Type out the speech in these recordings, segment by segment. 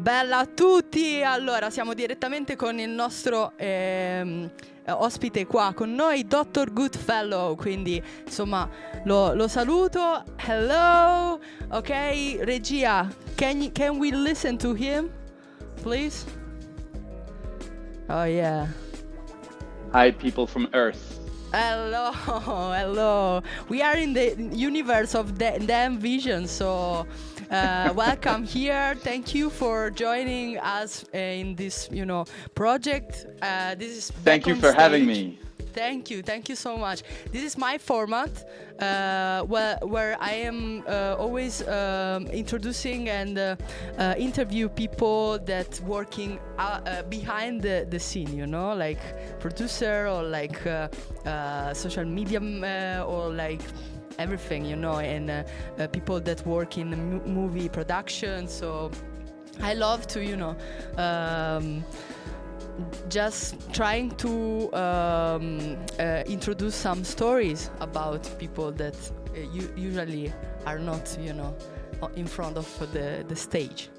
Bella a tutti! Allora, siamo direttamente con il nostro ospite qua con noi, Dr. Goodfellow, quindi insomma lo saluto. Hello! Ok, regia, can we listen to him, please? Oh yeah. Hi, people from Earth. Hello, hello. We are in the universe of Denvision, so welcome here. Thank you for joining us in this, project. This is Thank you for having me. Thank you so much. This is my format, where I am always introducing and interview people that working behind the scene, like producer or like social media or like everything, and people that work in movie production. So I love to, just trying to introduce some stories about people that usually are not, in front of the stage,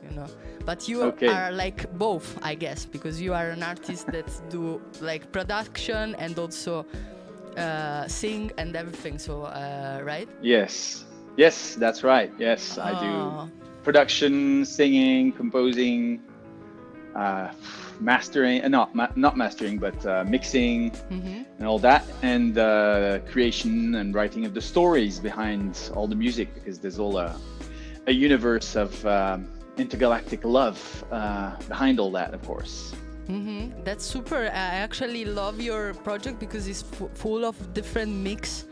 But you are like both, I guess, because you are an artist that do like production and also sing and everything. So, right? Yes, that's right. Yes, I do production, singing, composing, mastering, not mastering, but mixing and all that, and creation and writing of the stories behind all the music, because there's all a universe of intergalactic love behind all that, of course. That's super. I actually love your project because it's full of different mix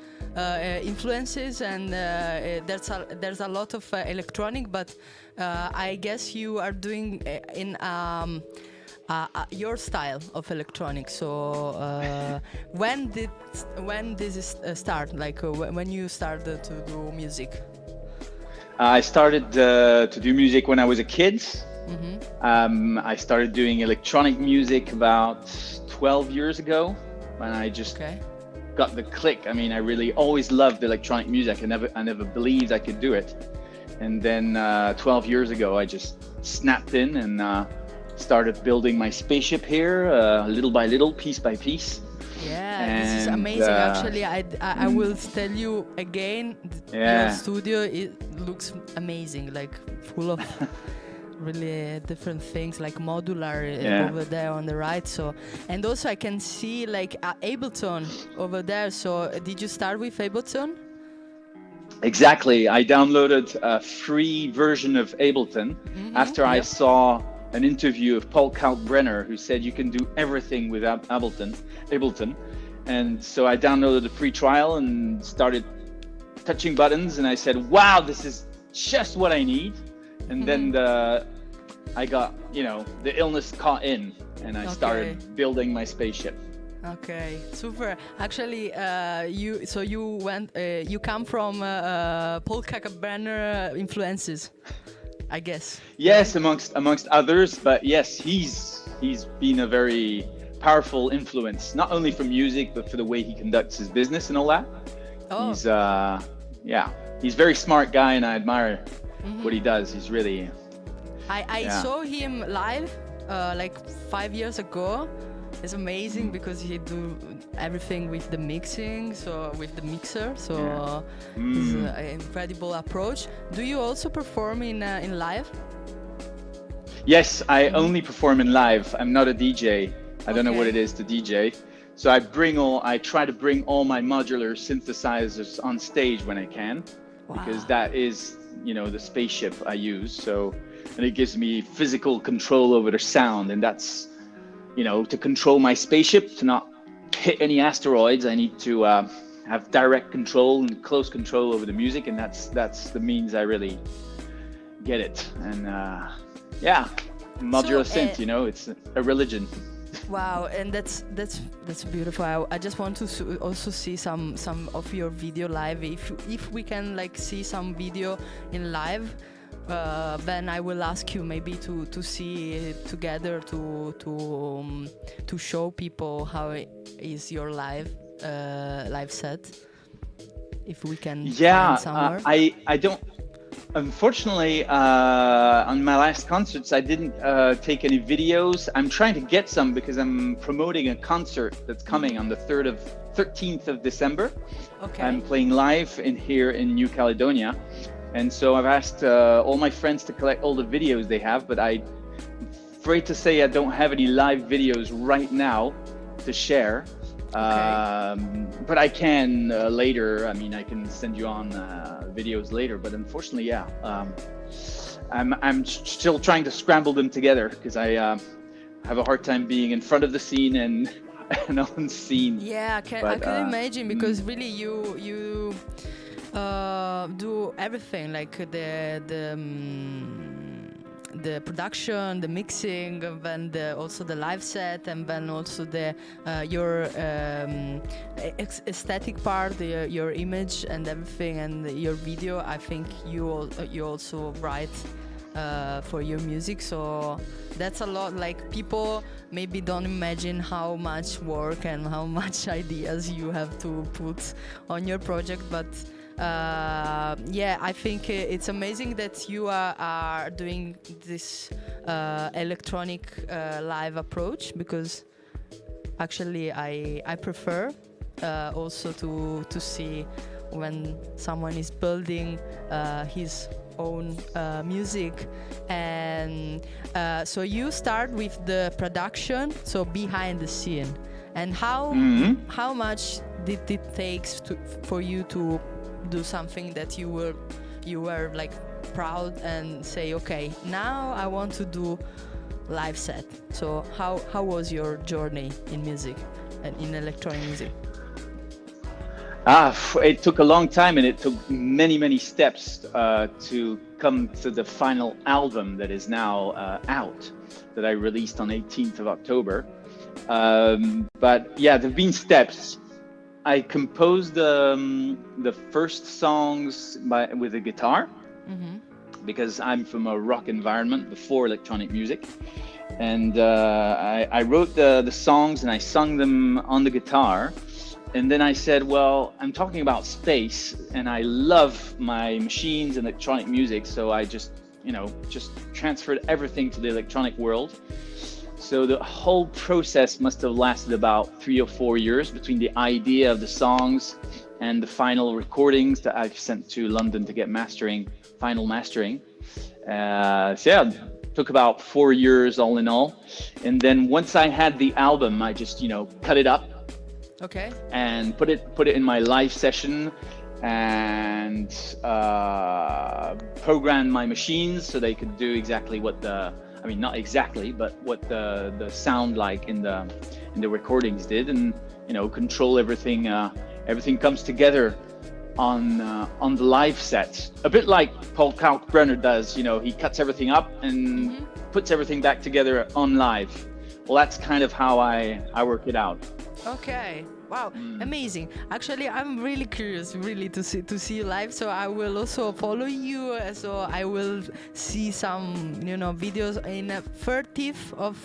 influences, and there's a lot of electronic, but I guess you are doing in your style of electronic. So when this is start? Like when you started to do music? I started to do music when I was a kid. I started doing electronic music about 12 years ago, when I just got the click. I mean, I really always loved electronic music. I never believed I could do it. And then 12 years ago, I just snapped in and started building my spaceship here, little by little, piece by piece. Yeah, this is amazing. Actually, I will tell you again, your studio, it looks amazing, like full of really different things, like modular over there on the right. So, and also I can see like Ableton over there. So did you start with Ableton? Exactly. I downloaded a free version of Ableton after I saw an interview of Paul Kalkbrenner, who said you can do everything with Ableton. And so I downloaded a free trial and started touching buttons, and I said, wow, this is just what I need. And then I got, the illness caught in, and I started building my spaceship. Okay, super. Actually, you come from Paul Kalkbrenner influences, I guess. Yes, right? amongst others, but yes, he's been a very powerful influence, not only for music, but for the way he conducts his business and all that. He's he's a very smart guy, and I admire what he does. He's really. I saw him live like 5 years ago. It's amazing because he do everything with the mixing, so with the mixer. So it's an incredible approach. Do you also perform in live? Yes, I only perform in live. I'm not a DJ. I don't know what it is to DJ. So I try to bring all my modular synthesizers on stage when I can, because that is, the spaceship I use. So, and it gives me physical control over the sound, and that's, to control my spaceship, to not hit any asteroids, I need to have direct control and close control over the music, and that's the means I really get it. And modular synth, it's a religion. Wow, and that's beautiful. I just want to also see some of your video live. If we can like see some video in live, then I will ask you maybe to see it together to show people how is your live set. If we can find somewhere. I don't. Unfortunately, on my last concerts, I didn't take any videos. I'm trying to get some because I'm promoting a concert that's coming on the 13th of December. Okay. I'm playing live here in New Caledonia. And so I've asked all my friends to collect all the videos they have, but I'm afraid to say I don't have any live videos right now to share. But I can later. I mean, I can send you on videos later. But unfortunately, yeah, I'm still trying to scramble them together because I have a hard time being in front of the scene and on scene. Yeah, I can imagine, because really you do everything, like the production, the mixing, and then also the live set, and then also your aesthetic part, your image and everything, and your video. I think you also write for your music, so that's a lot. Like, people maybe don't imagine how much work and how much ideas you have to put on your project, but yeah, I think it's amazing that you are doing this electronic live approach, because actually I prefer also to see when someone is building his own music. And so you start with the production, so behind the scene, and how much did it take for you to do something that you were like proud and say, okay, now I want to do live set? So how was your journey in music and in electronic music? It took a long time, and it took many steps to come to the final album that is now out, that I released on 18th of October. But yeah, there've been steps. I composed the first songs with a guitar, because I'm from a rock environment before electronic music, and I wrote the songs and I sung them on the guitar. And then I said, well, I'm talking about space, and I love my machines and electronic music, so I just transferred everything to the electronic world. So the whole process must have lasted about 3 or 4 years between the idea of the songs and the final recordings that I've sent to London to get final mastering. So yeah, took about 4 years all in all. And then once I had the album, I just, cut it up. Okay. And put it in my live session, and programmed my machines so they could do exactly what not exactly, but what the sound like in the recordings did, and control everything. Everything comes together on the live set, a bit like Paul Kalkbrenner does. He cuts everything up and puts everything back together on live. Well, that's kind of how I work it out. Okay. Wow, amazing. Actually, I'm really curious, really, to see you live. So I will also follow you. So I will see some, videos in 30th of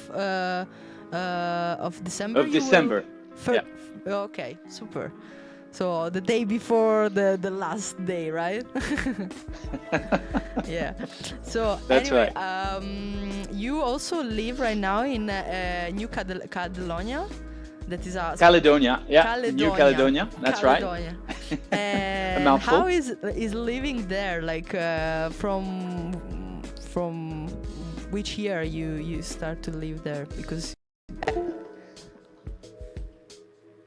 December. Of December. Yeah. Okay, super. So the day before the last day, right? Yeah. So that's anyway, right. You also live right now in New Caledonia. That is Caledonia, yeah. Caledonia. New Caledonia, that's Caledonia. right. And how is living there? Like from which year you start to live there? Because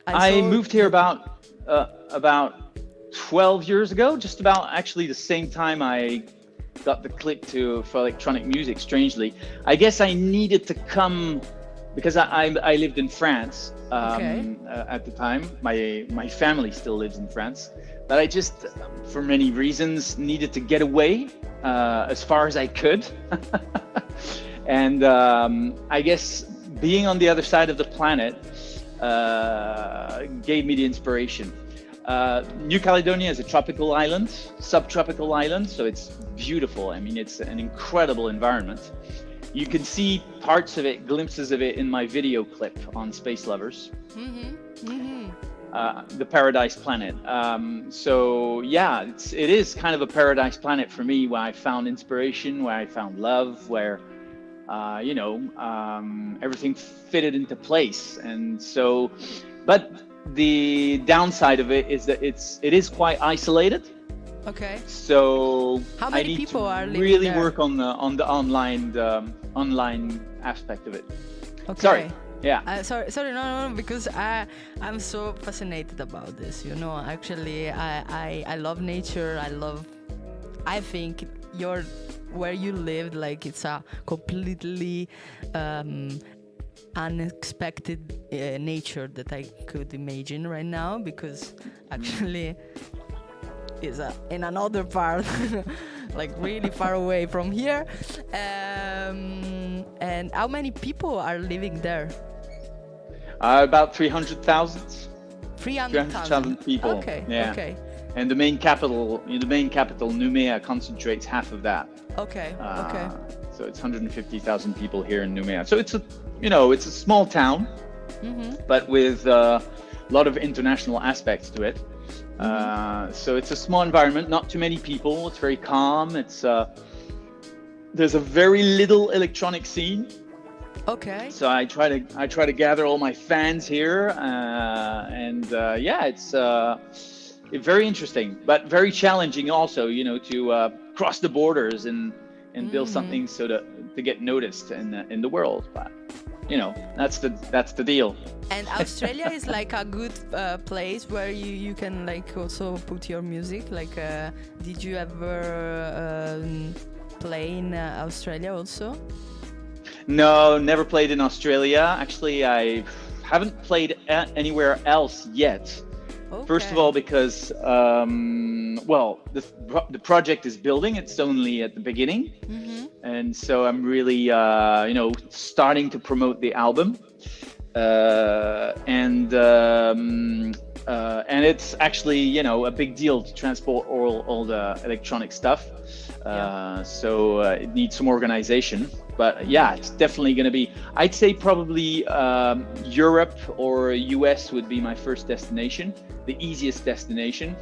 I moved here about 12 years ago, just about actually the same time I got the click for electronic music. Strangely, I guess I needed to come because I lived in France at the time. My family still lives in France, but I just, for many reasons, needed to get away as far as I could. And I guess being on the other side of the planet gave me the inspiration. New Caledonia is a tropical island, subtropical island, so it's beautiful. I mean, it's an incredible environment. You can see parts of it, glimpses of it in my video clip on Space Lovers. the paradise planet. So yeah, it is kind of a paradise planet for me, where I found inspiration, where I found love, where everything fitted into place. And so, but the downside of it is that it is quite isolated. Okay. So how many I need people to are living really there? work on the online aspect of it. Okay. Sorry. Yeah. Sorry, no, because I'm so fascinated about this. Actually, I love nature. I think where you lived, like, it's a completely unexpected nature that I could imagine right now, because actually is in another part, like really far away from here. And how many people are living there? About 300,000. 300,000 people. Okay. Yeah. Okay. And the main capital, Noumea, concentrates half of that. Okay. Okay. So it's 150,000 people here in Noumea. So it's a small town, but with a lot of international aspects to it. So it's a small environment, not too many people. It's very calm. There's a very little electronic scene. Okay. So I try to gather all my fans here, it's very interesting, but very challenging also. To cross the borders and build something so to get noticed in the world. But that's the deal. And Australia is like a good place where you can like also put your music. Like, did you ever play in Australia also? No, never played in Australia. Actually, I haven't played anywhere else yet. Okay. First of all, because the project is building. It's only at the beginning, and so I'm really starting to promote the album, and it's actually a big deal to transport all the electronic stuff. So it needs some organization. But yeah, it's definitely going to be, I'd say probably Europe or US would be my first destination, the easiest destination.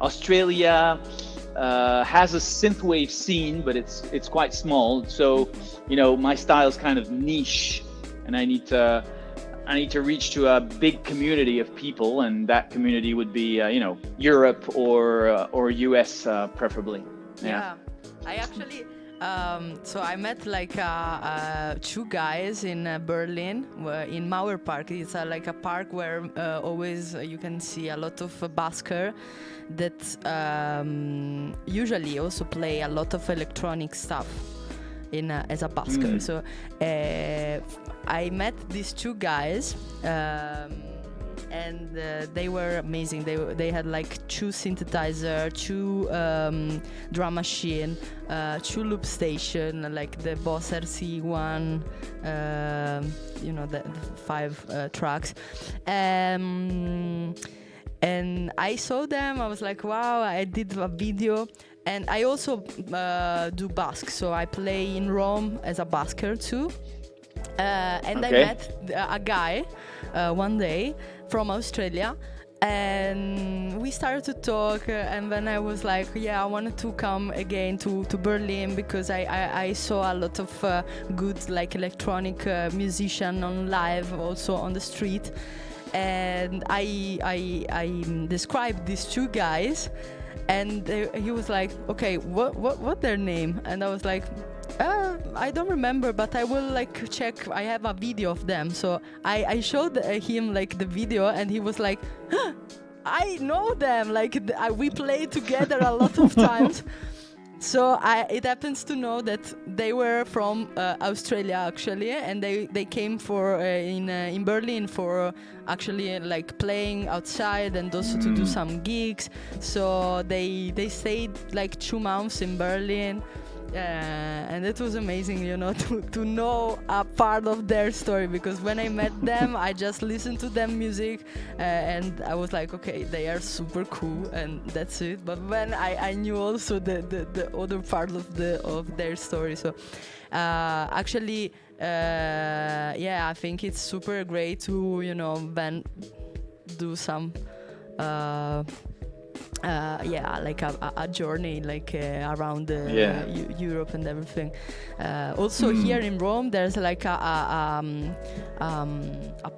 Australia has a synthwave scene, but it's quite small. So, my style is kind of niche, and I need to reach to a big community of people, and that community would be, Europe or US preferably. Yeah. I actually... so I met like two guys in Berlin, in Mauer Park. It's like a park where always you can see a lot of busker that usually also play a lot of electronic stuff as a busker. So I met these two guys. And they were amazing. They had like 2 synthesizer, 2 drum machine, 2 loop station, like the Boss RC1, the 5 tracks. And I saw them. I was like, wow! I did a video, and I also do busk. So I play in Rome as a busker too. And I met a guy one day from Australia, and we started to talk, and then I was like, I wanted to come again to Berlin, because I saw a lot of good like electronic musician on live, also on the street, and I described these two guys, and he was like, okay, what their name? And I was like, I don't remember, but I will like check. I have a video of them, so I showed him like the video, and he was like, I know them, like we played together a lot of times. So it happens to know that they were from Australia actually, and they came for in Berlin for actually like playing outside and also to do some gigs. So they stayed like 2 months in Berlin. And it was amazing, to know a part of their story, because when I met them, I just listened to them music, and I was like, okay, they are super cool, and that's it. But when I knew also the other part of their story, so actually, I think it's super great to then do some. Like a journey, like around Europe and everything. Also here in Rome, there's like a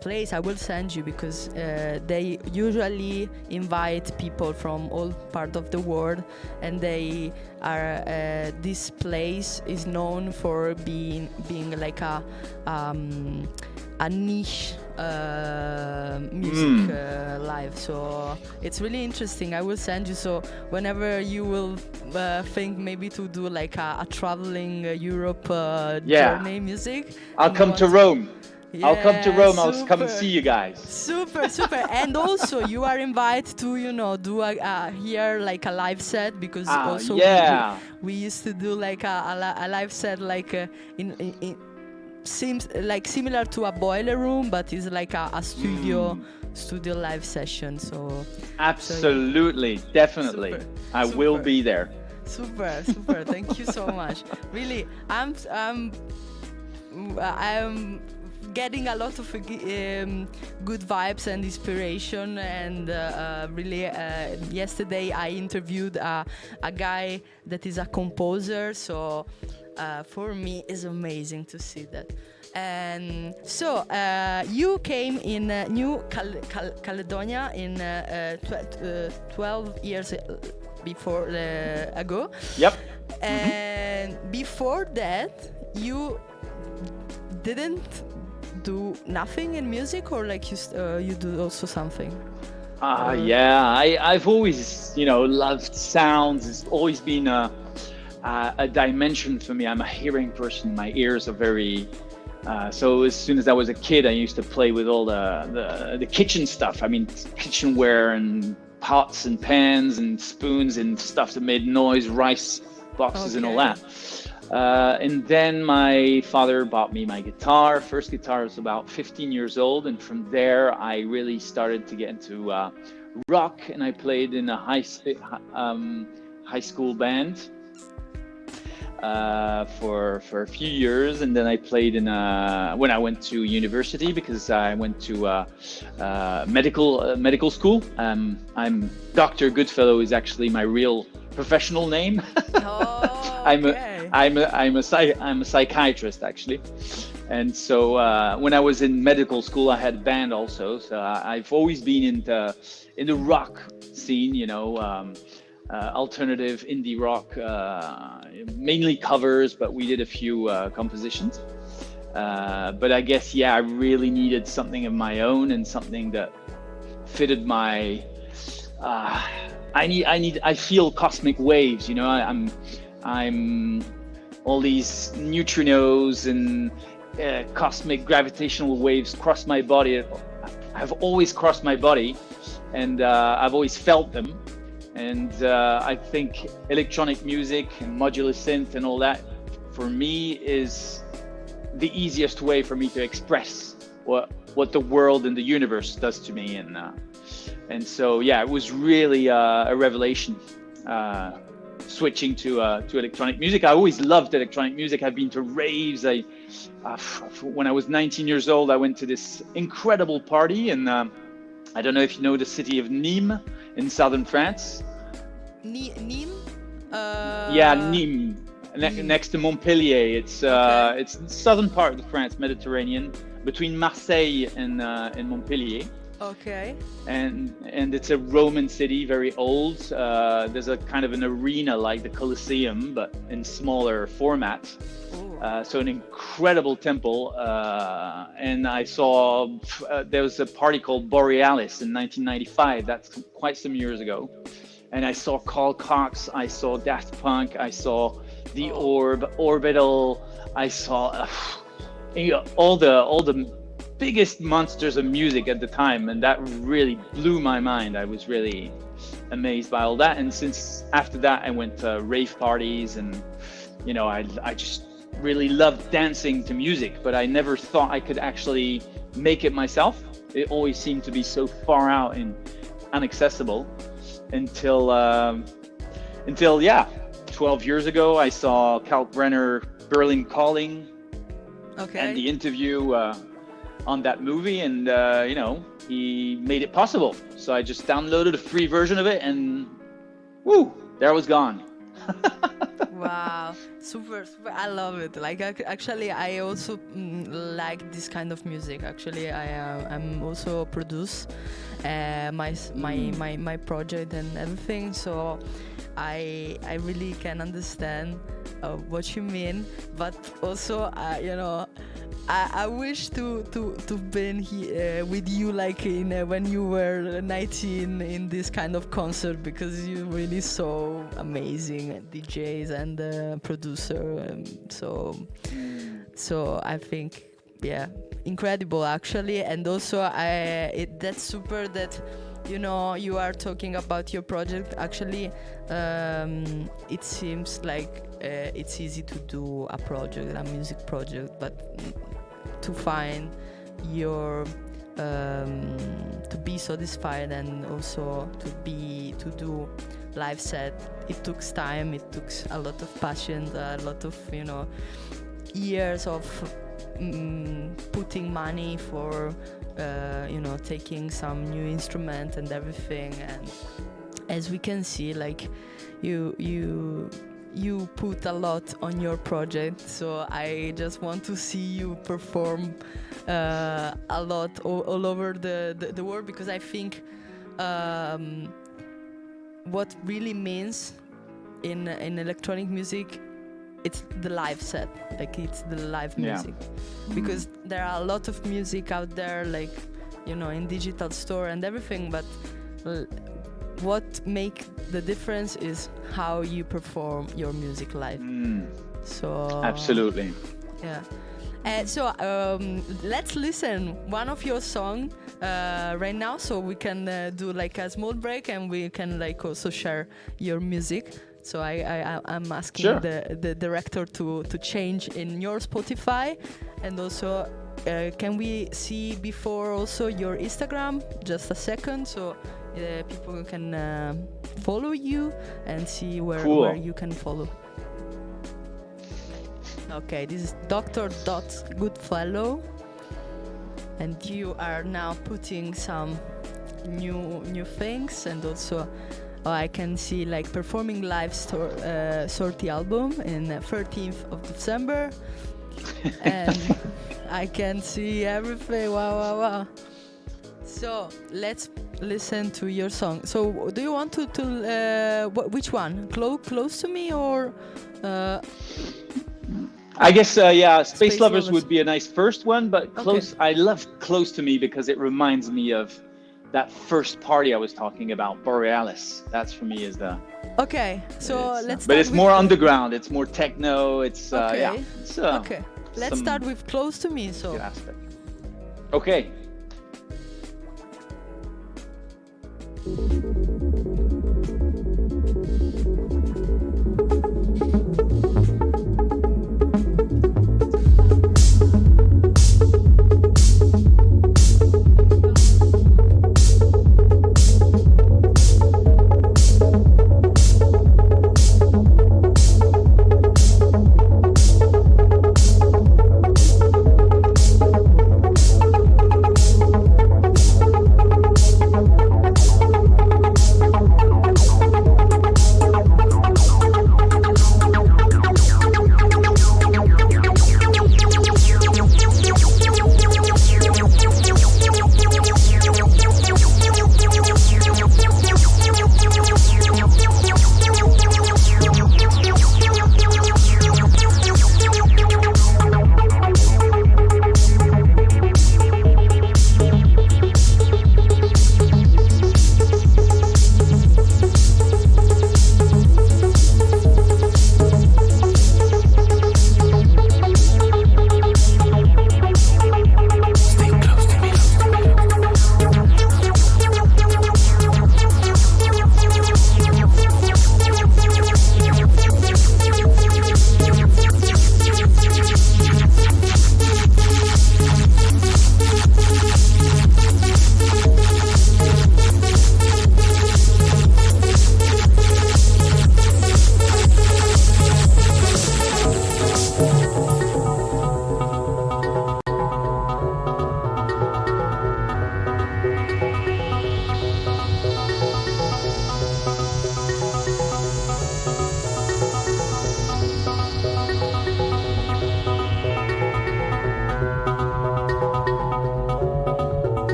place I will send you, because they usually invite people from all part of the world, and they are this place is known for being like a niche music live, so it's really interesting. I will send you, so whenever you will think maybe to do like a traveling Europe journey music, I'll come to Rome. I'll come to Rome. Super. I'll come and see you guys. Super. And also you are invited to do a here like a live set, because also we used to do like a live set like in seems like similar to a boiler room, but it's like a studio live session. So absolutely, definitely, I will be there. Super. Thank you so much. Really, I'm getting a lot of good vibes and inspiration, and really yesterday I interviewed a guy that is a composer, so for me it's amazing to see that. And so you came in New Caledonia in 12 years before ago. Yep. And before that you didn't do nothing in music, or like you do also something? I've always loved sounds. It's always been a dimension for me. I'm a hearing person. My ears are very so as soon as I was a kid, I used to play with all the kitchen stuff. I mean, kitchenware and pots and pans and spoons and stuff that made noise, rice boxes and all that. And then my father bought me my guitar. First guitar was about 15 years old, and from there I really started to get into rock, and I played in a high school band for a few years, and then I played in when I went to university, because I went to medical school. I'm Dr. Goodfellow is actually my real professional name. I'm a psychiatrist actually, and so when I was in medical school, I had a band also. So I've always been in the rock scene, alternative indie rock, mainly covers, but we did a few compositions. But I guess I really needed something of my own, and something that fitted my. I feel cosmic waves, I'm all these neutrinos and cosmic gravitational waves cross my body. I've always crossed my body, and I've always felt them. And I think electronic music and modular synth and all that, for me, is the easiest way for me to express what the world and the universe does to me. And so it was really a revelation switching to electronic music. I always loved electronic music. I've been to raves. When I was 19 years old, I went to this incredible party, and I don't know if you know the city of Nîmes in southern France. Nîmes? Nîmes. Next to Montpellier. It's it's the southern part of France, Mediterranean, between Marseille and Montpellier. Okay. And it's a Roman city, very old. There's a kind of an arena like the Colosseum, but in smaller format. So an incredible temple. And I saw there was a party called Borealis in 1995. That's quite some years ago. And I saw Carl Cox. I saw Daft Punk. I saw The Orb, Orbital. I saw all the biggest monsters of music at the time, and that really blew my mind. I was really amazed by all that. And since after that, I went to rave parties and I just really loved dancing to music, but I never thought I could actually make it myself. It always seemed to be so far out and inaccessible until 12 years ago, I saw Kalkbrenner Berlin Calling and the interview on that movie, and he made it possible. So I just downloaded a free version of it, and woo, there I was gone. Wow, super! I love it. Like, actually, I also like this kind of music. Actually, I'm also produce my project and everything. So I really can understand what you mean. But also, I wish to been here with you, like when you were 19 in this kind of concert, because you're really so amazing DJs and producer. So I think, yeah, incredible actually. And also that's super that you are talking about your project. Actually, it seems like it's easy to do a music project, but to find your to be satisfied and also to do live set, it took time, it took a lot of passion, a lot of years of putting money for taking some new instrument and everything. And as we can see, like you put a lot on your project, so I just want to see you perform a lot all over the world, because I think what really means in electronic music, it's the live set, like it's the live music. Because there are a lot of music out there, like in digital store and everything, but what make the difference is how you perform your music live. So absolutely, yeah. So let's listen one of your song right now, so we can do like a small break, and we can like also share your music. So I'm asking the director to change in your Spotify, and also can we see before also your Instagram? Just a second, so people can follow you and see where you can follow. Okay, this is Dr. Goodfellow, and you are now putting some new things, and also I can see like performing live Sortie album in 13th of December, and I can see everything. Wow. So let's listen to your song. So do you want to which one? Close to Me or? I guess Space Lovers would be a nice first one, but Close. Okay. I love Close to Me because it reminds me of that first party I was talking about, Borealis. That's for me is the. Okay, so let's. But it's more underground. It's more techno. It's okay. Okay, let's start with Close to Me. So. Okay.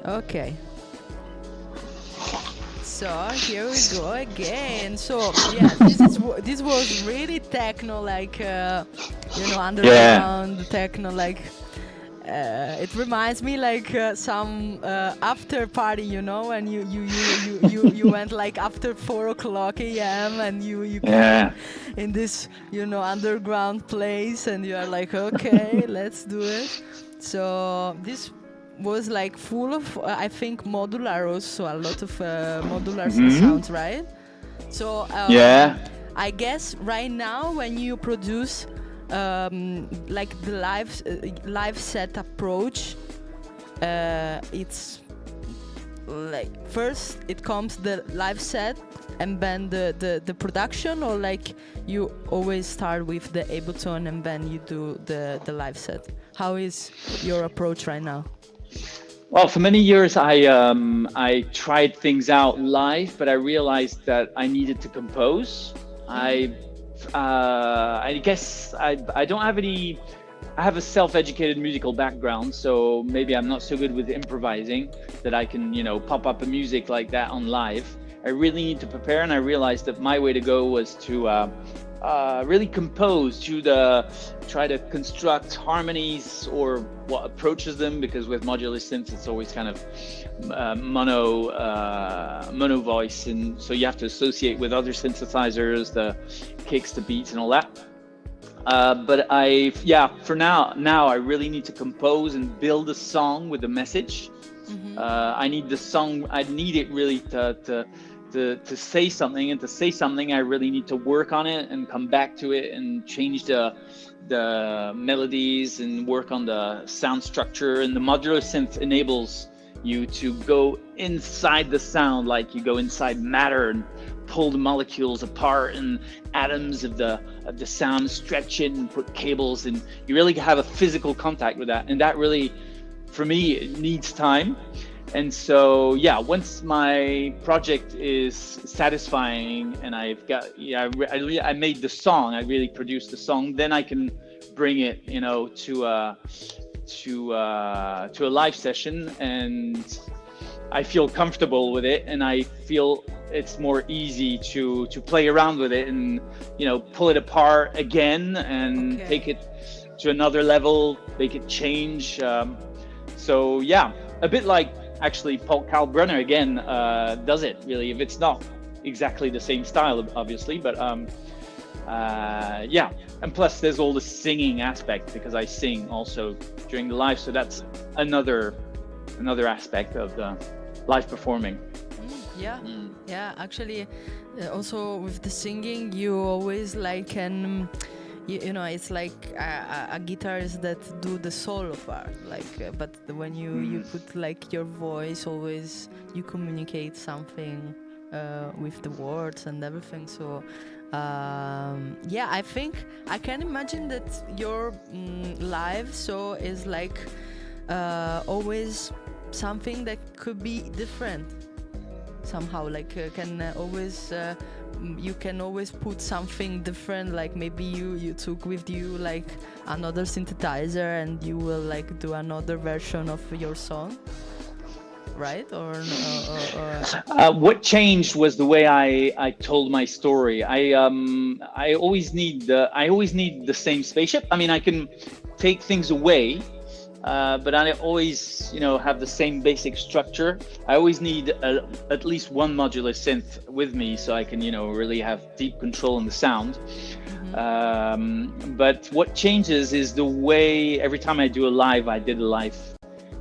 Okay. So here we go again. So yeah, this was really techno, like underground techno, like. It reminds me like some after party, and you went like after 4 o'clock a.m. and you came in this underground place, and you are like, okay, let's do it. So this was like full of I think modular, also a lot of modular sounds, right? So I guess right now when you produce like the live set approach, it's like first it comes the live set and then the production, or like you always start with the Ableton and then you do the live set. How is your approach right now? Well, for many years I tried things out live, but I realized that I needed to compose. I guess I don't have any. I have a self-educated musical background, so maybe I'm not so good with improvising that I can, pop up a music like that on live. I really need to prepare, and I realized that my way to go was to really compose, try to construct harmonies or what approaches them, because with modular synths it's always kind of mono voice, and so you have to associate with other synthesizers, the kicks, the beats, and all that. But for now I really need to compose and build a song with a message. I need the song. I need it really to say something, and to say something I really need to work on it and come back to it and change the melodies and work on the sound structure. And the modular synth enables you to go inside the sound, like you go inside matter and pull the molecules apart and atoms of the sound, stretch it and put cables, and you really have a physical contact with that. And that really, for me, it needs time. And so, once my project is satisfying and I've got, I made the song, I really produced the song, then I can bring it, to a live session, and I feel comfortable with it, and I feel it's more easy to play around with it and, pull it apart again and take it to another level, make it change. So a bit like actually Paul Kalkbrenner again does it, really, if it's not exactly the same style, obviously, but and plus there's all the singing aspect, because I sing also during the live, so that's another aspect of the live performing. Actually, also with the singing, you always like can it's like a guitarist that do the solo part, like but when you put like your voice, always you communicate something with the words and everything. So I think I can imagine that your live so is like always something that could be different somehow, like can always you can always put something different, like maybe you took with you like another synthesizer and you will like do another version of your song, right? Or what changed was the way I told my story. I always need the same spaceship. I mean, I can take things away, but I always, have the same basic structure. I always need at least one modular synth with me, so I can, really have deep control in the sound. But what changes is the way, every time I do a live, I did a live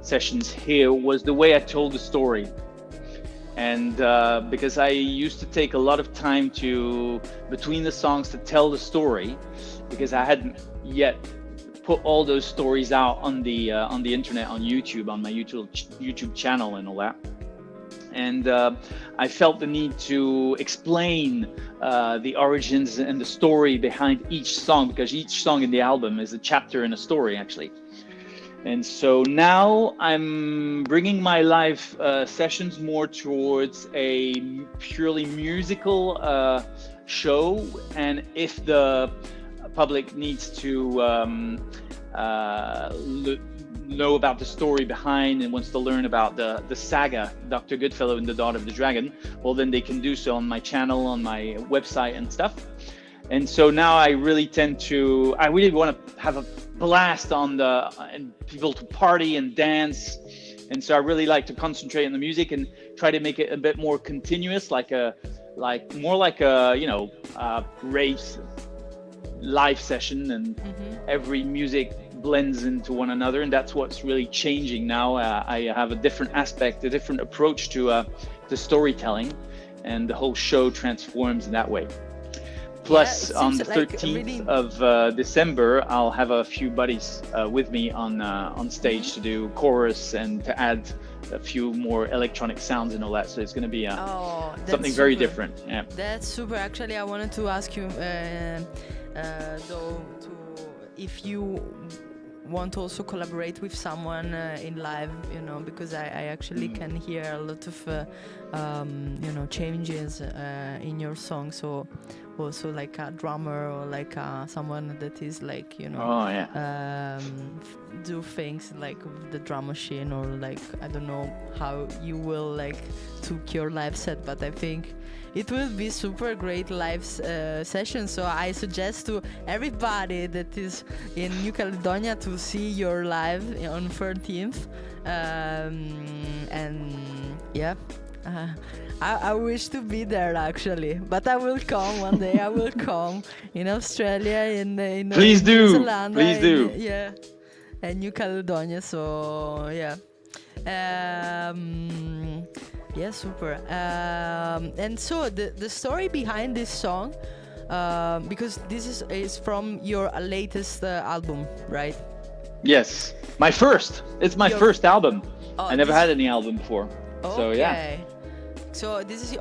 sessions here, was the way I told the story. And because I used to take a lot of time between the songs to tell the story, because I hadn't yet put all those stories out on the internet, on YouTube, on my YouTube channel and all that. And I felt the need to explain the origins and the story behind each song, because each song in the album is a chapter in a story, actually. And so now I'm bringing my live sessions more towards a purely musical show. And if the public needs to know about the story behind and wants to learn about the saga, Dr. Goodfellow and the Daughter of the Dragon, well, then they can do so on my channel, on my website and stuff. And so now I really want to have a blast and people to party and dance. And so I really like to concentrate on the music and try to make it a bit more continuous, more like a rave live session, and every music blends into one another, and that's what's really changing now. I have a different aspect, a different approach to storytelling, and the whole show transforms in that way. Plus, on the 13th of December, I'll have a few buddies with me on stage to do chorus and to add a few more electronic sounds and all that. So it's going to be something very different. Yeah. That's super. Actually, I wanted to ask you, though, if you want to also collaborate with someone in live, because I actually can hear a lot of changes in your song. So also like a drummer or like someone that is like do things like the drum machine, or like I don't know how you will like took your live set, but I think it will be super great live session. So I suggest to everybody that is in New Caledonia to see your live on 13th, and yeah. I wish to be there actually, but I will come one day. I will come in Australia, in Please do. New Zealand, Please do. Yeah, and New Caledonia. So yeah, yeah, super. And so the story behind this song, because this is from your latest album, right? Yes, my first. It's my first album. I never had any album before. Okay. So yeah. So this is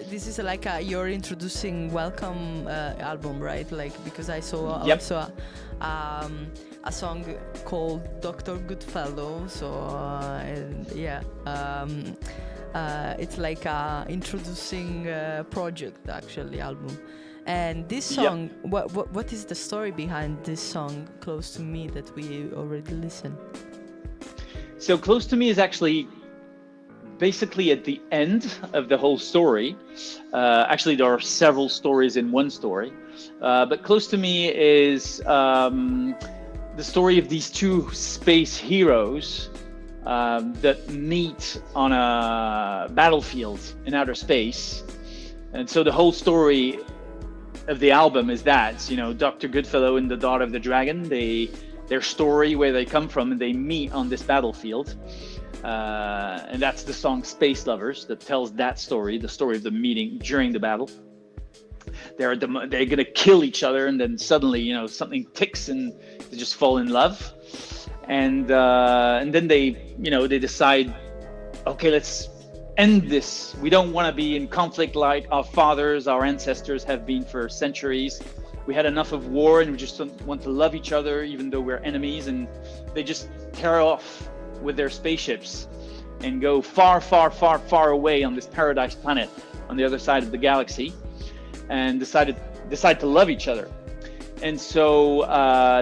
this is like your introducing welcome album, right? Like, because I saw also a song called Dr. Goodfellow. So it's like a introducing project actually album. And this song, what is the story behind this song, Close to Me, that we already listened? So Close to Me is actually basically at the end of the whole story. Actually, there are several stories in one story, but Close to Me is the story of these two space heroes that meet on a battlefield in outer space. And so the whole story of the album is that, Dr. Goodfellow and the Daughter of the Dragon, their story, where they come from, and they meet on this battlefield. And that's the song Space Lovers that tells that story, the story of the meeting during the battle. They're going to kill each other, and then suddenly, something ticks and they just fall in love. And then they decide, okay, let's end this. We don't want to be in conflict like our fathers, our ancestors have been for centuries. We had enough of war, and we just want to love each other, even though we're enemies. And they just tear off with their spaceships and go far, far, far, far away on this paradise planet on the other side of the galaxy, and decide to love each other. And so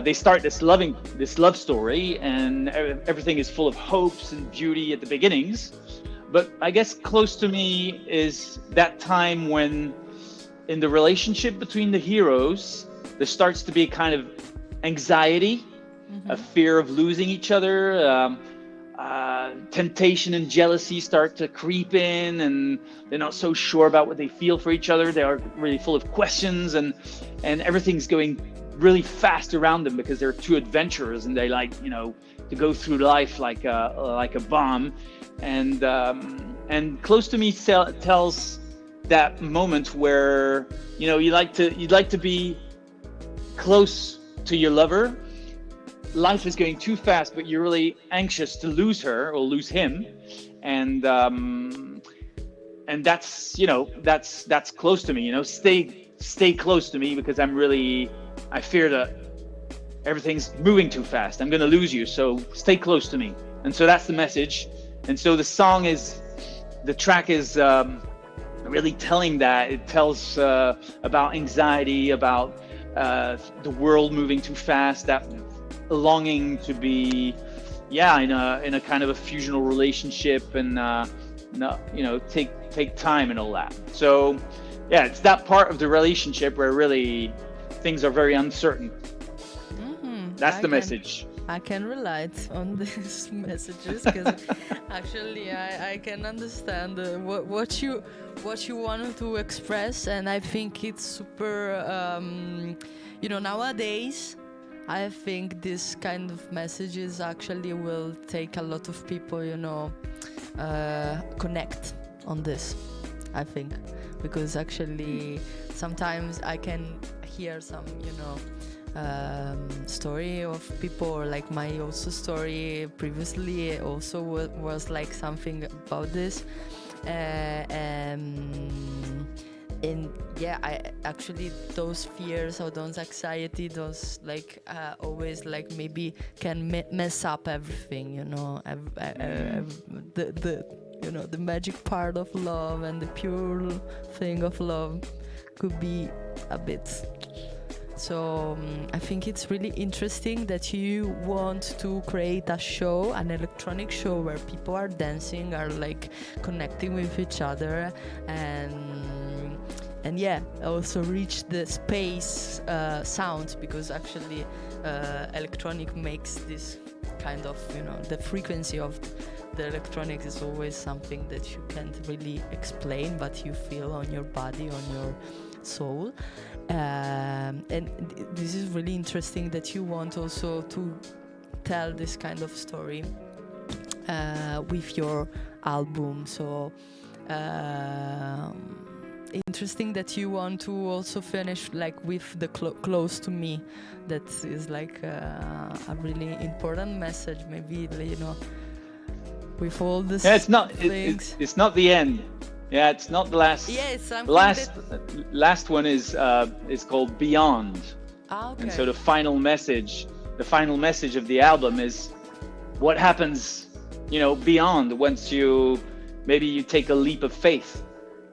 they start this love story, and everything is full of hopes and beauty at the beginnings. But I guess Close to Me is that time when, in the relationship between the heroes, there starts to be kind of anxiety, a fear of losing each other. Temptation and jealousy start to creep in, and they're not so sure about what they feel for each other. They are really full of questions, and everything's going really fast around them because they're two adventurers, and they like to go through life like a bomb. And Close to Me tells that moment where you'd like to be close to your lover. Life is going too fast, but you're really anxious to lose her or lose him, and that's that's Close to Me. Stay close to me, because I fear that everything's moving too fast. I'm going to lose you, so stay close to me. And so that's the message. And so the track is really telling that. It tells about anxiety, about the world moving too fast, that longing to be yeah, in a kind of a fusional relationship, and take time and all that. So yeah, it's that part of the relationship where really things are very uncertain. That's the message. I can relate on these messages because actually I can understand what you wanted to express, and I think it's super. Nowadays, I think this kind of messages actually will take a lot of people, connect on this. I think because actually sometimes I can hear some, story of people, or like my also story previously also was like something about this, and yeah, I actually those fears or those anxiety, those like always like maybe can mess up everything, the magic part of love and the pure thing of love could be a bit. So I think it's really interesting that you want to create a show, an electronic show where people are dancing, are like connecting with each other, and yeah, also reach the space sound, because actually electronic makes this kind of, the frequency of the electronics is always something that you can't really explain, but you feel on your body, on your soul. And this is really interesting that you want also to tell this kind of story with your album. So interesting that you want to also finish like with the close to me. That is like a really important message, maybe, with all this. Yeah, it's not. Things. It's not the end. Yeah, it's not the last. Yeah, it's something. Last one is called Beyond. Okay. And so the final message of the album is what happens, beyond, once you take a leap of faith.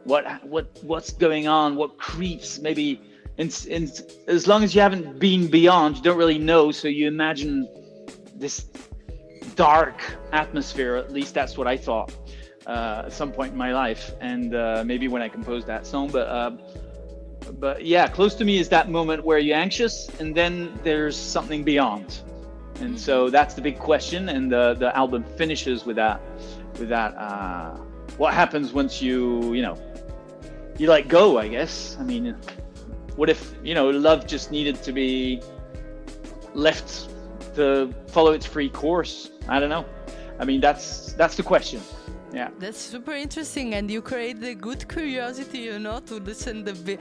What's going on? What creeps? Maybe as long as you haven't been beyond, you don't really know. So you imagine this dark atmosphere. At least that's what I thought. At some point in my life, and maybe when I composed that song, but yeah, close to me is that moment where you're anxious, and then there's something beyond, and so that's the big question, and the album finishes with that. What happens once you let go? I guess. I mean, what if love just needed to be left to follow its free course? I don't know. I mean, that's the question. Yeah, that's super interesting, and you create the good curiosity, to listen the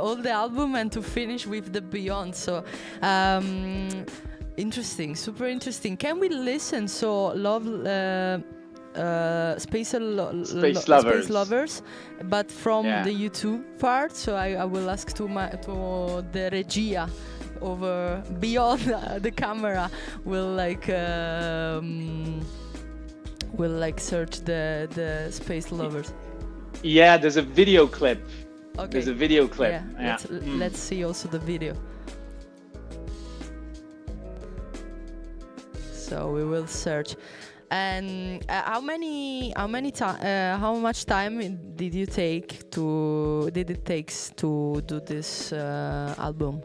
all the album and to finish with the Beyond. So interesting, super interesting. Can we listen? So love. Space lovers, but from the YouTube part. So I will ask to the regia over beyond the camera will search the space lovers. Yeah, there's a video clip. Okay. There's a video clip. Yeah. Let's see also the video. So we will search. And how much time did it take to do this album?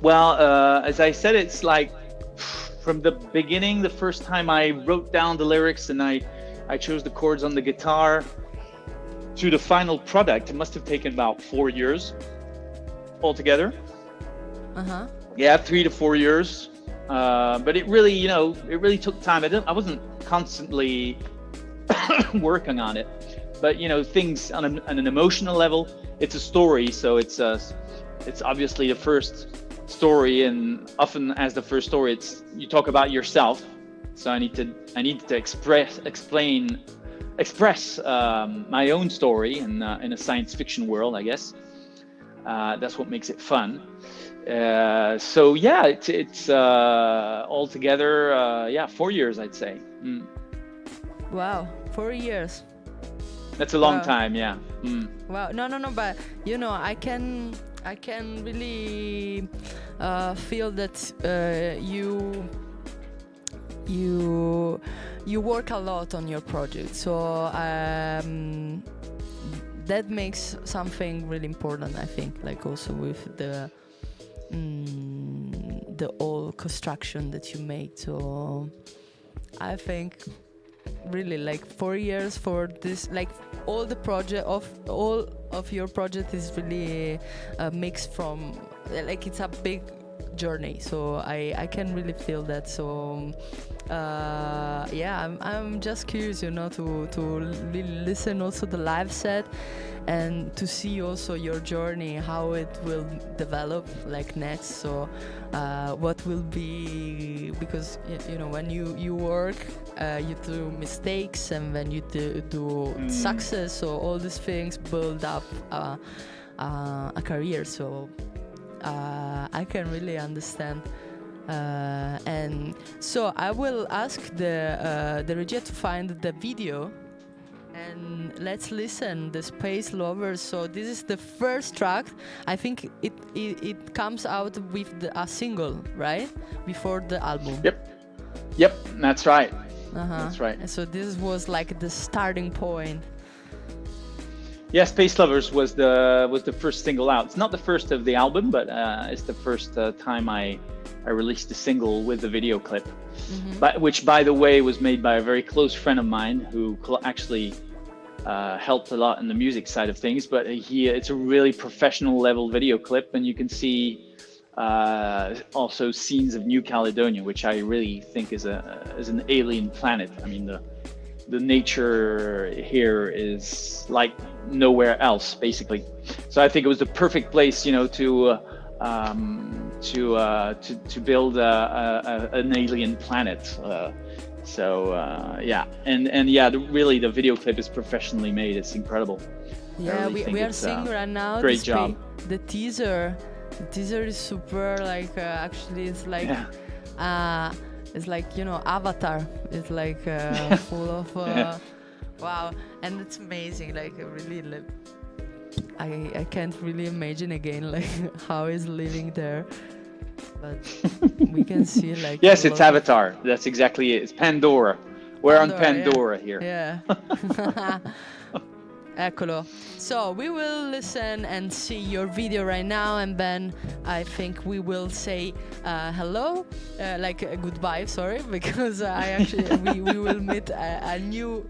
Well, as I said, it's like from the beginning, the first time I wrote down the lyrics and I chose the chords on the guitar, to the final product, it must have taken about 4 years altogether. Yeah, 3 to 4 years. But it really took time. I wasn't constantly working on it, but things on an emotional level. It's a story, so it's obviously the first story, and often as the first story, you talk about yourself. So I need to express my own story in a science fiction world, I guess. That's what makes it fun. So yeah, it's altogether 4 years, I'd say. Wow, 4 years. That's a long time, yeah. Wow, no, but I can really feel that you you work a lot on your project, so that makes something really important, I think, like also with the whole construction that you make. So I think really like 4 years for this, like all of your project is really a mix from, like it's a big journey, so I can really feel that. So I'm just curious, you know, to really listen also the live set and to see also your journey, how it will develop like next. So what will be, because you know, when you work, you do mistakes, and when you do success, so all these things build up a career. So I can really understand. And so I will ask the Regia to find the video, and let's listen the Space Lovers. So this is the first track. I think it comes out with a single, right, before the album. Yep, that's right. That's right. So this was like the starting point. Yeah, Space Lovers was the first single out. It's not the first of the album, but it's the first time I released a single with the video clip, but which, by the way, was made by a very close friend of mine who actually helped a lot in the music side of things. But it's a really professional level video clip, and you can see also scenes of New Caledonia, which I really think is an alien planet. I mean, the nature here is like nowhere else, basically. So I think it was the perfect place, you know, to build an alien planet. Really the video clip is professionally made. It's incredible. Yeah, we are seeing right now. Great job. The teaser is super. Like actually, it's like it's like, you know, Avatar. It's like full of wow, and it's amazing. Like really. I can't really imagine again like how he's living there, but we can see like yes, it's Avatar. That's exactly it. It's Pandora. We're on Pandora here. Yeah. Eccolo. So we will listen and see your video right now, and then I think we will say hello, goodbye. Sorry, because I actually we will meet a new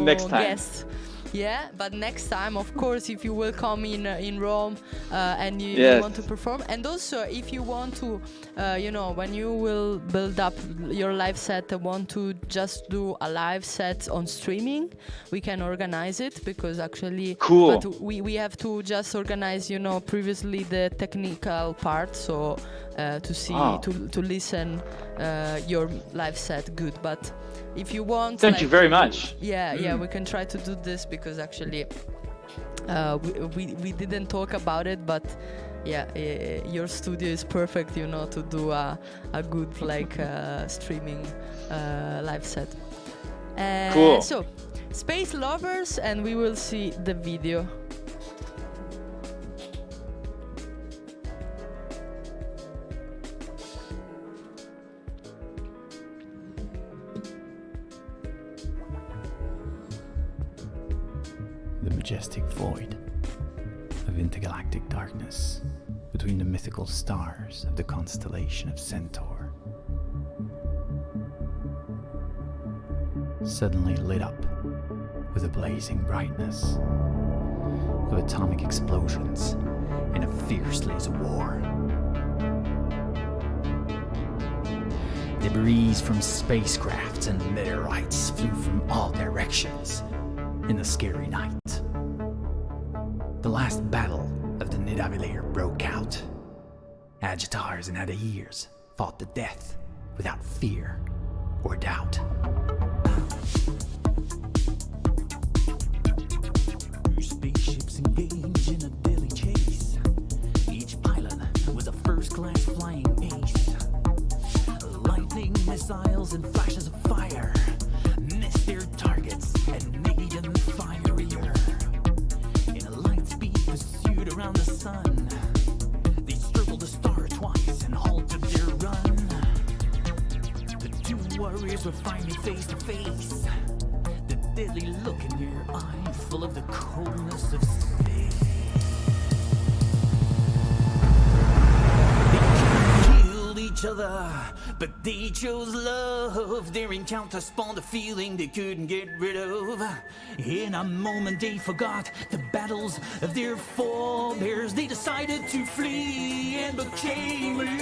next time. Guest. Yeah, but next time, of course, if you will come in Rome and you want to perform, and also if you want to, when you will build up your live set, want to just do a live set on streaming, we can organize it, because actually, cool. But we have to just organize, previously the technical part, so to see to listen your live set good, but. If you want, thank you very much. Yeah, we can try to do this, because actually we didn't talk about it, but your studio is perfect, to do a good streaming live set. Cool. So, Space Lovers, and we will see the video. The majestic void of intergalactic darkness between the mythical stars of the constellation of Centaur suddenly lit up with a blazing brightness of atomic explosions in a fierce laser war. Debris from spacecrafts and meteorites flew from all directions in the scary night. The last battle of the Nidavellir broke out. Agitators and Adahirs fought to death without fear or doubt. Spaceships engaged in a deadly chase. Each pilot was a first-class flying ace. Lightning, missiles, and flashes of fire missed their targets and made them firier. In a light speed pursuit around the sun, they circled the star twice and halted their run. The doom warriors were finally face to face. The deadly look in their eye, full of the coldness of space. They killed each other, but they chose love. Their encounter spawned a feeling they couldn't get rid of. In a moment they forgot the battles of their forebears. They decided to flee and became lovers.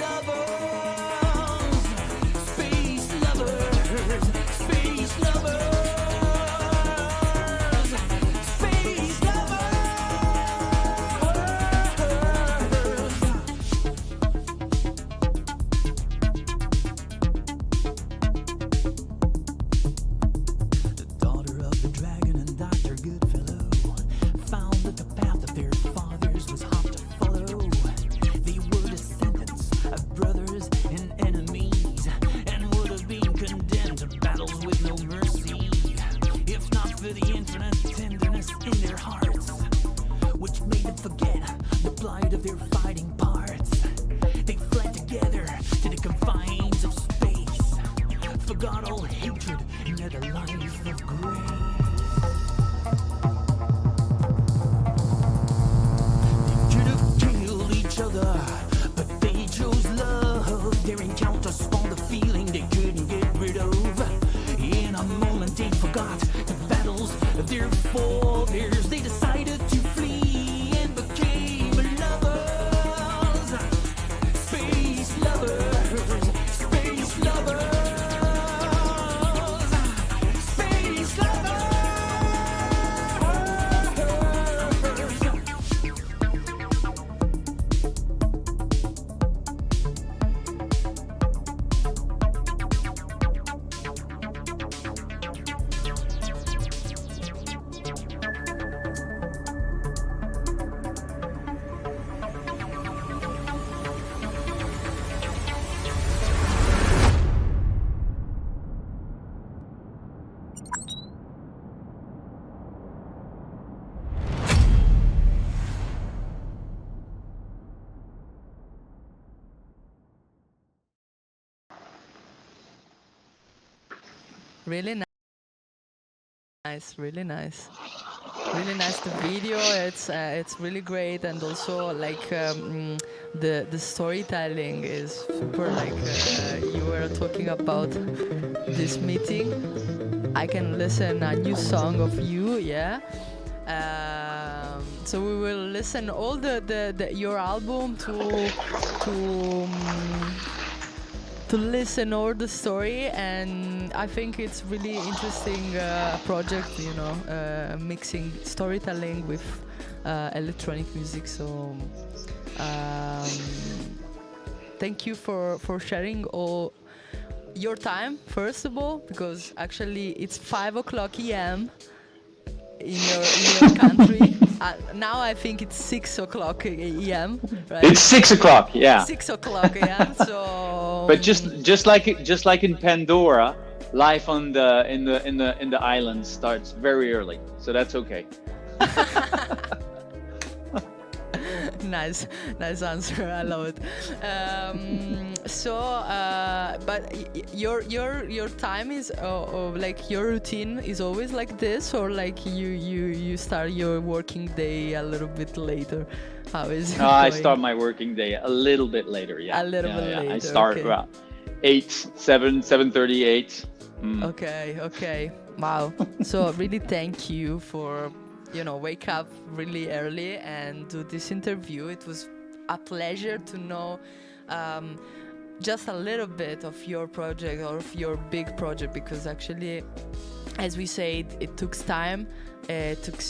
Space lovers, space lovers. Goodfellow found that the path of their fathers was hard to follow. They were descendants of brothers and enemies, and would have been condemned to battles with no mercy, if not for the infinite tenderness in their hearts, which made them forget the plight of their fighting parts. They fled together to the confines of space, forgot all hatred and led a life of grace. But they chose love. Their encounter spawned a feeling they couldn't get rid of. In a moment they forgot the battles of their forebears. They decided to flee and became lovers. Space lovers, space lovers, space lovers. Really nice, really nice, really nice. The video, it's really great, and also like the storytelling is super. Like you were talking about this meeting, I can listen a new song of you, yeah. So we will listen all the your album to listen all the story, and I think it's really interesting project, you know, mixing storytelling with electronic music. So thank you for sharing all your time, first of all, because actually it's 5:00 a.m. in your country. Now I think it's 6:00 a.m. Right? It's 6:00, yeah. 6:00 a.m. So. But just like in Pandora, life in the islands starts very early, so that's okay. Nice answer. I love it. But your time is like your routine is always like this, or like you start your working day a little bit later. How is it going? I start my working day a little bit later. Yeah, a little bit later. I start around 7:38. Okay. Wow. So really, thank you for wake up really early and do this interview. It was a pleasure to know just a little bit of your project or of your big project, because actually, as we said, it took time. It took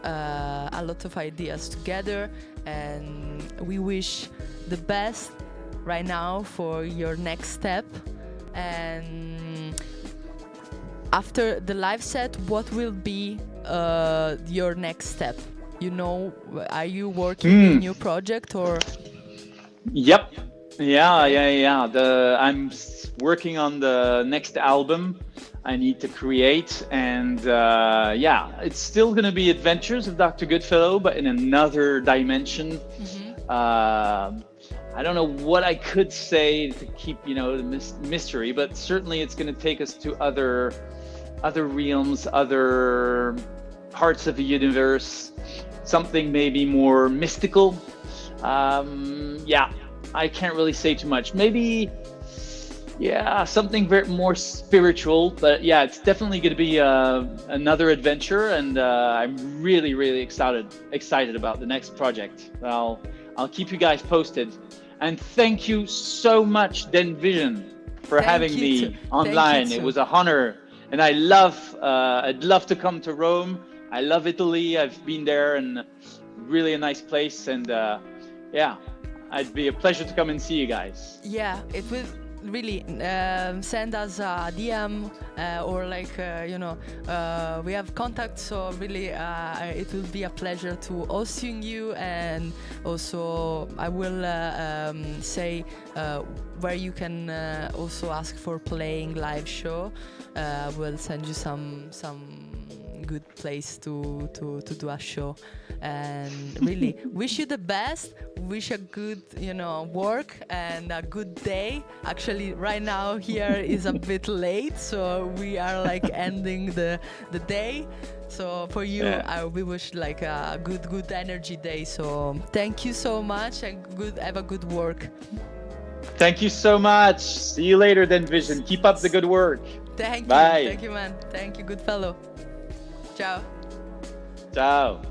a lot of ideas together, and we wish the best right now for your next step. And after the live set, what will be your next step? Are you working on a new project or? Yep. Yeah. I'm working on the next album I need to create, and it's still gonna be Adventures of Dr. Goodfellow, but in another dimension. I don't know what I could say to keep, you know, the mystery, but certainly it's going to take us to other realms, other parts of the universe, something maybe more mystical. Yeah, I can't really say too much. Maybe, yeah, something very more spiritual. But yeah, it's definitely going to be another adventure, and I'm really, really excited about the next project. I'll keep you guys posted. And thank you so much, Denvision, for having me online. It was an honor, and I'd love to come to Rome. I love Italy. I've been there, and really a nice place. And yeah, it'd be a pleasure to come and see you guys. Yeah, it will really send us a DM or like we have contact, so really it will be a pleasure to hosting you, and also I will say where you can also ask for playing live show. We'll send you some good place to do a show, and really wish you the best. Wish a good work and a good day. Actually right now here is a bit late, so we are like ending the day. So for you, we wish like a good energy day. So thank you so much, and have a good work. Thank you so much. See you later, Denvision. Keep up the good work. Thank you. Bye. Thank you, man. Thank you, Goodfellow. Ciao. Ciao.